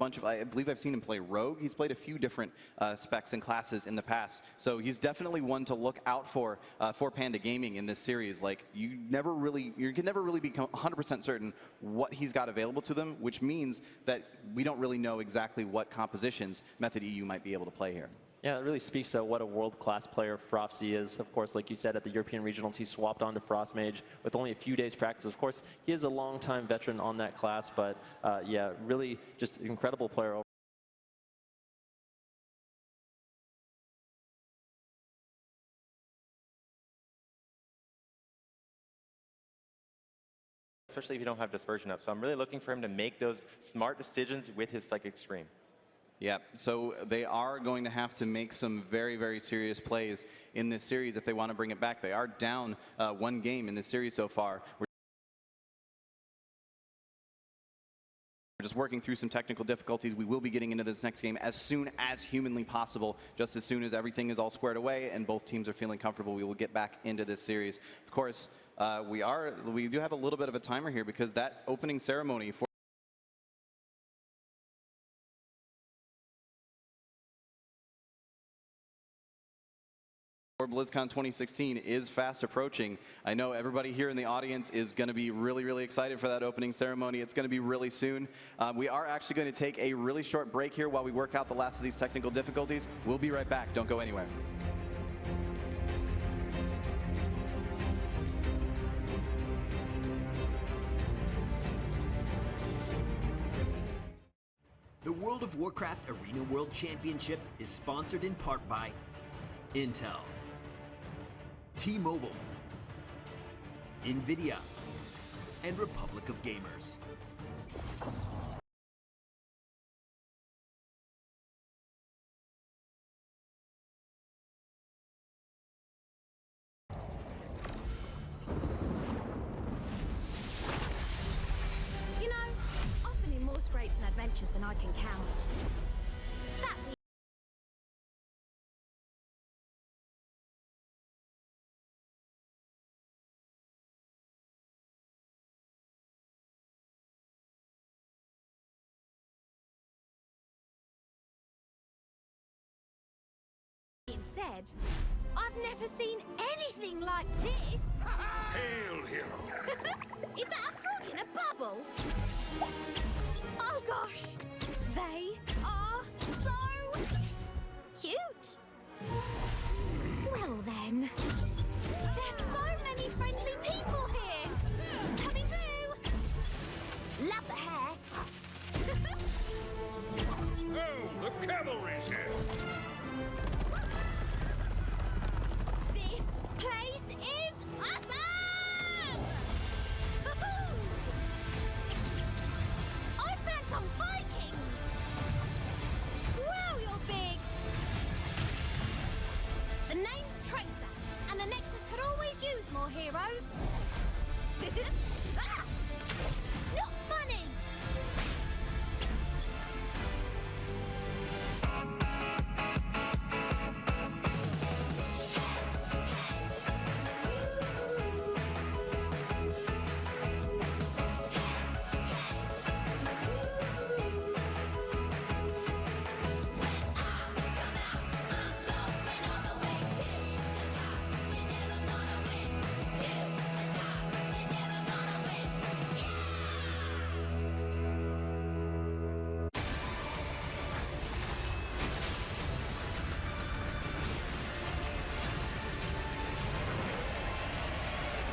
bunch of, I believe I've seen him play Rogue. He's played a few different specs and classes in the past. So he's definitely one to look out for Panda Gaming in this series. Like, you can never really be 100% certain what he's got available to them, which means that we don't really know exactly what compositions Method EU might be able to play here. Yeah, it really speaks to what a world-class player Frosty is. Of course, like you said, at the European Regionals, he swapped on to Frost Mage with only a few days practice. Of course, he is a long-time veteran on that class, but yeah, really just an incredible player. Especially if you don't have dispersion up. So I'm really looking for him to make those smart decisions with his Psychic Scream. Yeah, so they are going to have to make some very, very serious plays in this series if they want to bring it back. They are down one game in this series so far. We're just working through some technical difficulties. We will be getting into this next game as soon as humanly possible. Just as soon as everything is all squared away and both teams are feeling comfortable, we will get back into this series. Of course, we do have a little bit of a timer here because that opening ceremony for BlizzCon 2016 is fast approaching. I know everybody here in the audience is going to be really, really excited for that opening ceremony. It's going to be really soon. We are actually going to take a really short break here while we work out the last of these technical difficulties. We'll be right back. Don't go anywhere. The World of Warcraft Arena World Championship is sponsored in part by Intel, T-Mobile, NVIDIA, and Republic of Gamers. You know, I've been in more scrapes and adventures than I can count. That being said, I've never seen anything like this. Hail, hero! Is that a frog in a bubble? Oh gosh, they are so cute. Well then, there's so many friendly people here. Coming through. Love the hair. Oh, the cavalry's here! This place is awesome! I found some Vikings! Wow, you're big! The name's Tracer, and the Nexus could always use more heroes. Ah! Not funny!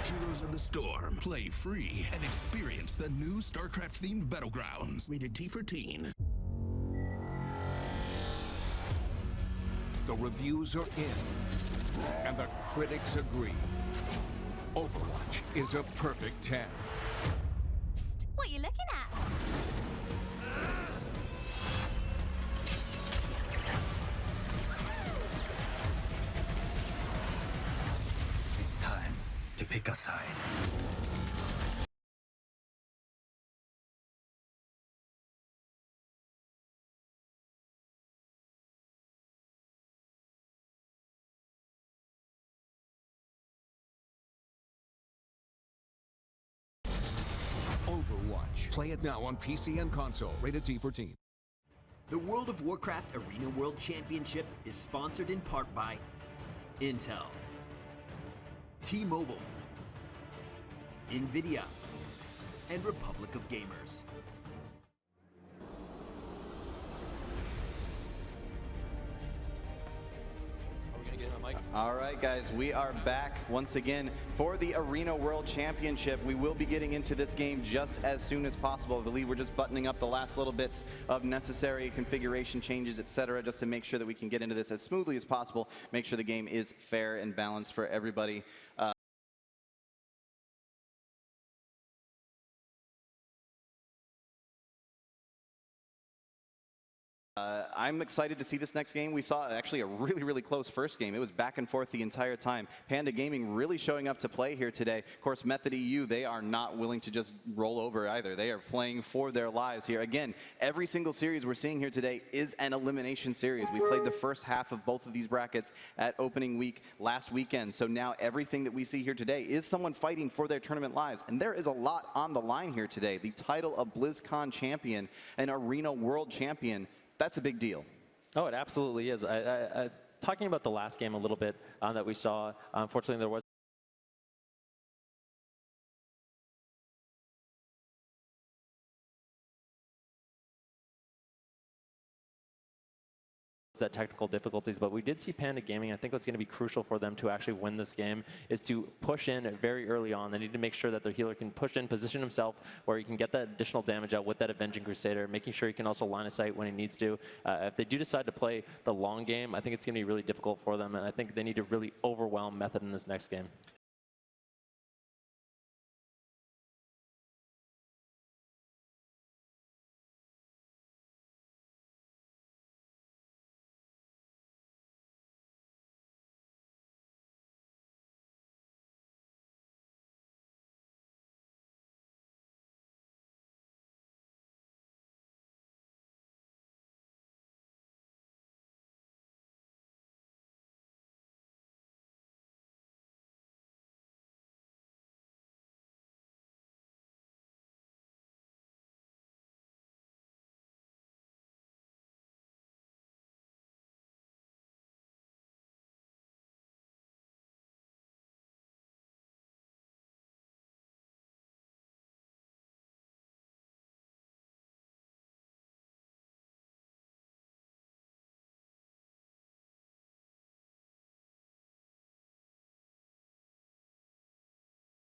Heroes of the Storm. Play free and experience the new StarCraft-themed battlegrounds. Rated T for teen. The reviews are in, and the critics agree. Overwatch is a perfect 10. Psst, what are you looking at? It's time to pick a side. Overwatch. Play it now on PC and console. Rated T for teen. The World of Warcraft Arena World Championship is sponsored in part by Intel, T-Mobile, NVIDIA, and Republic of Gamers. All right, guys, we are back once again for the Arena World Championship. We will be getting into this game just as soon as possible. I believe we're just buttoning up the last little bits of necessary configuration changes, etc., just to make sure that we can get into this as smoothly as possible, make sure the game is fair and balanced for everybody. I'm excited to see this next game. We saw actually a really close first game. It was back and forth the entire time. Panda Gaming really showing up to play here today. Of course, Method EU, they are not willing to just roll over either. They are playing for their lives here. Again, every single series we're seeing here today is an elimination series. We played the first half of both of these brackets at opening week last weekend. So now everything that we see here today is someone fighting for their tournament lives. And there is a lot on the line here today. The title of BlizzCon champion and Arena World champion. That's a big deal. Oh, it absolutely is. Talking about the last game a little bit that we saw, unfortunately there was that technical difficulties, but we did see Panda Gaming. I think what's going to be crucial for them to actually win this game is to push in very early on. They need to make sure that their healer can push in, position himself where he can get that additional damage out with that Avenging Crusader, making sure he can also line of sight when he needs to. If they do decide to play the long game, I think it's going to be really difficult for them, and I think they need to really overwhelm Method in this next game.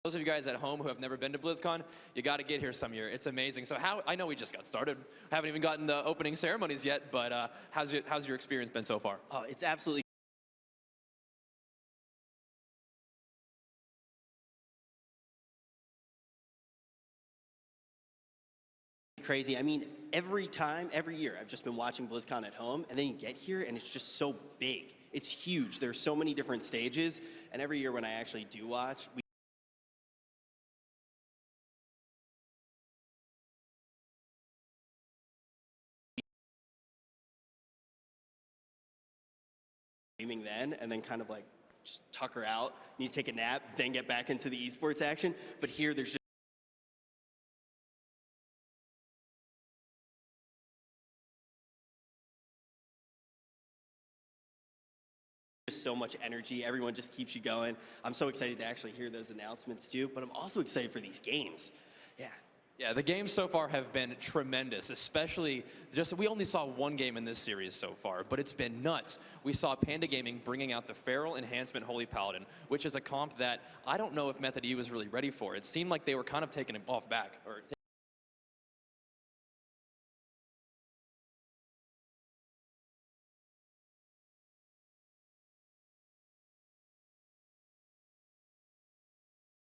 Those of you guys at home who have never been to BlizzCon, you got to get here some year. It's amazing. So I know we just got started. Haven't even gotten the opening ceremonies yet, but how's your experience been so far? Oh, it's absolutely crazy. I mean, every year, I've just been watching BlizzCon at home, and then you get here, and it's just so big. It's huge. There's so many different stages, and every year when I actually do watch, then, and then kind of like just tucker out, you take a nap, then get back into the esports action. But here there's just so much energy. Everyone just keeps you going. I'm so excited to actually hear those announcements too, but I'm also excited for these games. Yeah, the games so far have been tremendous, especially we only saw one game in this series so far, but it's been nuts. We saw Panda Gaming bringing out the Feral Enhancement Holy Paladin, which is a comp that I don't know if Method E was really ready for. It seemed like they were kind of taking it off back, or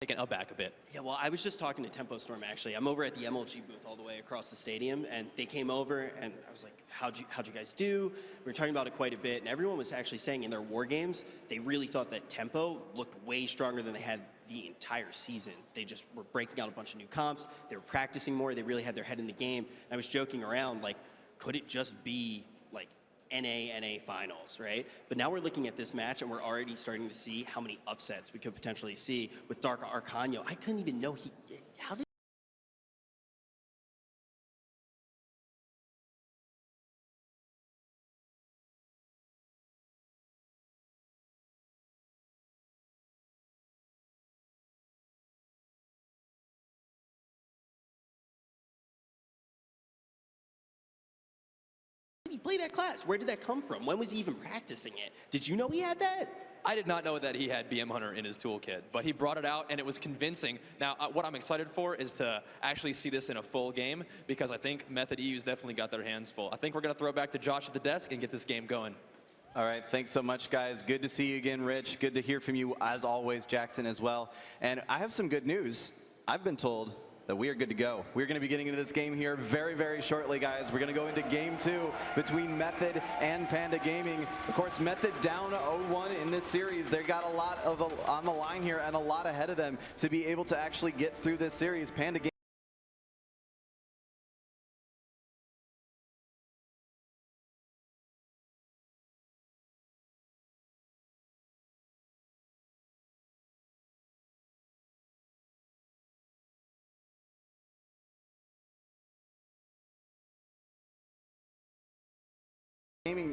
taken aback a bit. Yeah, well, I was just talking to Tempo Storm, actually. I'm over at the MLG booth all the way across the stadium, and they came over, and I was like, how'd you guys do? We were talking about it quite a bit, and everyone was actually saying in their war games, they really thought that Tempo looked way stronger than they had the entire season. They just were breaking out a bunch of new comps. They were practicing more. They really had their head in the game. And I was joking around, like, could it just be like NA finals, right? But now we're looking at this match, and we're already starting to see how many upsets we could potentially see with Dark Arcanio. I couldn't even know how did did he play that class? Where did that come from? When was he even practicing it? Did you know he had that? I did not know that he had BM Hunter in his toolkit, but he brought it out and it was convincing. Now, what I'm excited for is to actually see this in a full game because I think Method EU's definitely got their hands full. I think we're going to throw back to Josh at the desk and get this game going. All right, thanks so much, guys. Good to see you again, Rich. Good to hear from you, as always, Jackson, as well. And I have some good news. I've been told that we are good to go. We're going to be getting into this game here very, very shortly, guys. We're going to go into game 2 between Method and Panda Gaming. Of course, Method down 0-1 in this series. They got a lot on the line here and a lot ahead of them to be able to actually get through this series. Panda Gaming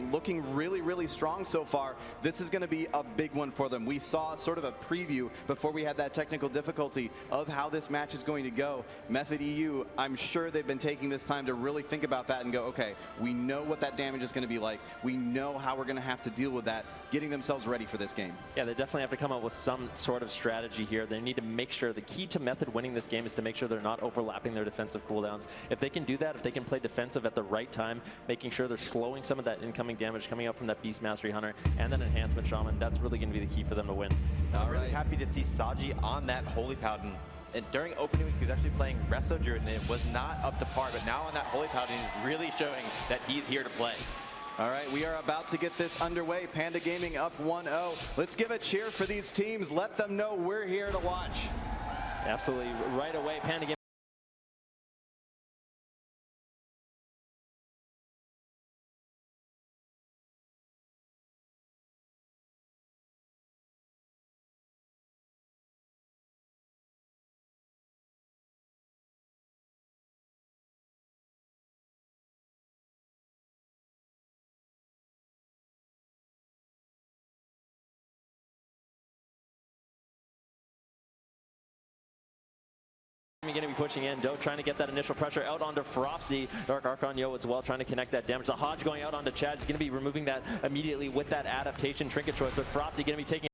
looking really, really strong so far. This is going to be a big one for them. We saw sort of a preview before we had that technical difficulty of how this match is going to go. Method EU, I'm sure they've been taking this time to really think about that and go, okay, we know what that damage is going to be like. We know how we're going to have to deal with that, getting themselves ready for this game. Yeah, they definitely have to come up with some sort of strategy here. They need to make sure the key to Method winning this game is to make sure they're not overlapping their defensive cooldowns. If they can do that, if they can play defensive at the right time, making sure they're slowing some of that incoming damage coming up from that Beast Mastery Hunter and then Enhancement Shaman, that's really going to be the key for them to win. I'm really happy to see Saji on that Holy Paladin. And during opening week, he was actually playing Resto Druid, and it was not up to par. But now on that Holy Paladin, he's really showing that he's here to play. All right, we are about to get this underway. Panda Gaming up 1-0. Let's give a cheer for these teams. Let them know we're here to watch. Absolutely. Right away, Panda Gaming. Going to be pushing in. Doe trying to get that initial pressure out onto Frofsy. Dark Archon Yo as well trying to connect that damage. The Hodge going out onto Chaz. He's going to be removing that immediately with that adaptation trinket choice. But Frofsy going to be taking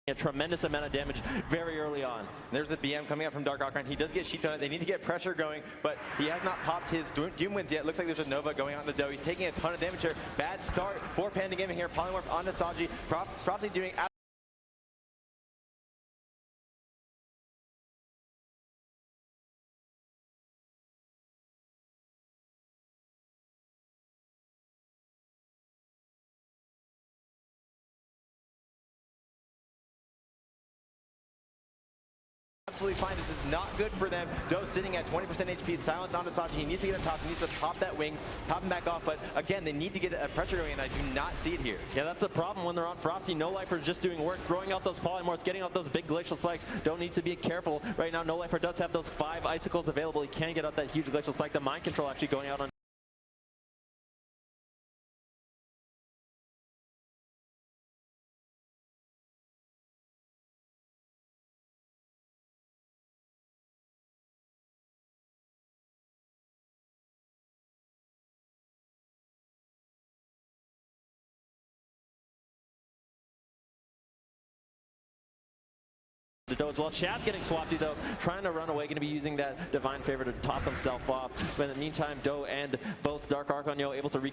a tremendous amount of damage very early on. There's the BM coming out from Dark Archon. He does get sheeped on it. They need to get pressure going, but he has not popped his Doom Winds yet. Looks like there's a Nova going out in the Doe. He's taking a ton of damage here. Bad start for Panda Gaming here. Polymorph onto Saji. Frofsy doing absolutely fine. This is not good for them. Doe sitting at 20% HP, silence onto Saji. He needs to get him top. He needs to pop that wings, pop him back off. But again, they need to get a pressure going, and I do not see it here. Yeah, that's the problem when they're on Frosty. No Lifer is just doing work, throwing out those polymorphs, getting out those big glacial spikes. Doe needs to be careful. Right now, No Lifer does have those 5 icicles available. He can get out that huge glacial spike. The mind control actually going out on the Doe as well. Chad's getting swapped though, trying to run away, going to be using that Divine Favor to top himself off. But in the meantime, Doe and both Dark Archon Yo able to